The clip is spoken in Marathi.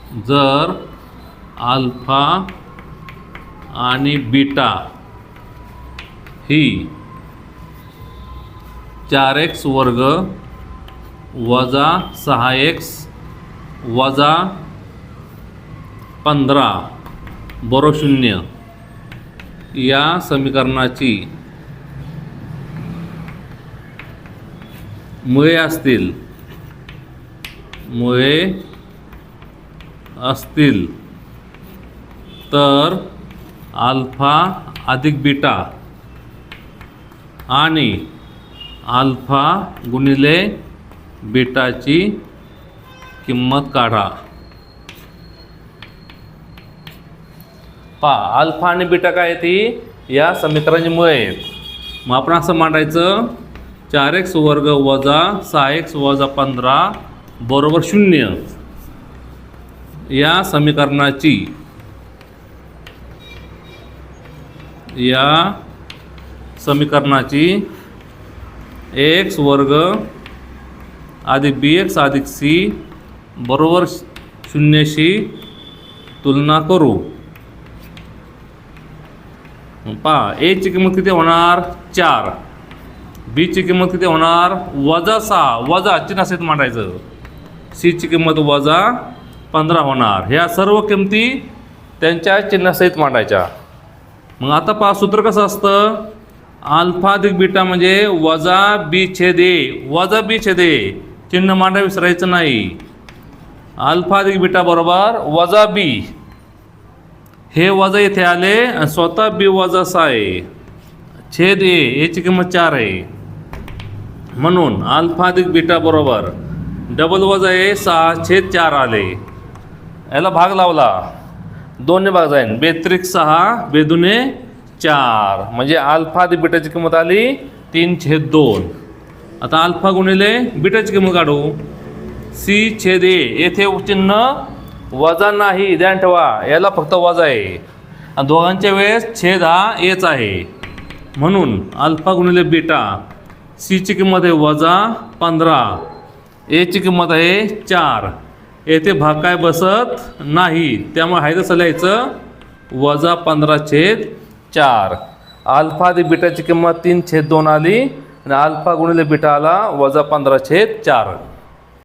जर अल्फा आणि बीटा ही 4x वर्ग वजा 6x वजा 15 बरोबर 0 या समीकरणाची मुळे असतील तर अल्फा अधिक बीटा आणि अल्फा गुणिले बीटाची किंमत काढा. पहा अल्फा आणि बीटा काय ती या समीकरणाची मुळे आहेत. मग आपण असं मांडायचं 4x वर्ग वजा 6x वजा 15 बरोबर 0 या समीकरणाची x वर्ग अधिक bx अधिक c बरोबर 0 शी तुलना करू. पहा a ची किंमत किती होणार 4, b ची किंमत किती होणार वजा 6 वजा चिन्ह सहित मांडायचं, c ची किंमत वजा 15 होणार. ह्या सर्व किमती त्यांच्या चिन्हासहित मांडायच्या. मग आता पहा सूत्र कसं असतं, अल्फा अधिक बीटा म्हणजे वजा बी छेद ए चिन्ह मांडा विसरायचं नाही. अल्फा अधिक बीटा बरोबर वजा बी, हे वजा इथे आले आणि स्वतः बी वजा 6 आहे छेद ए ची किंमत 4 आहे. म्हणून अल्फा अधिक बीटा बरोबर डबल वजा ए 6 छेद 4 आले. याला भाग लावला, 2 ने भाग जाईल, 2 6 2 4 म्हणजे अल्फा अधिक बीटाची किंमत आली 3/2. आता अल्फा गुणिले बीटाची किंमत काढू. c छेद ए येथे चिन्ह वजा नाही, ध्यान ठेवा, याला फक्त वजा आहे आणि दोघांच्या वेळेस छेद हा एच आहे. म्हणून अल्फा गुणिले बीटा c ची किंमत आहे वजा 15, ए ची किंमत आहे 4. येथे भाग काय बसत नाही, त्यामुळे आहे तसं लिहायचं वजा 15/4. अल्फा अधिक बीटाची किंमत 3/2 आली आणि अल्फा गुणिले बीटा आला वजा 15/4.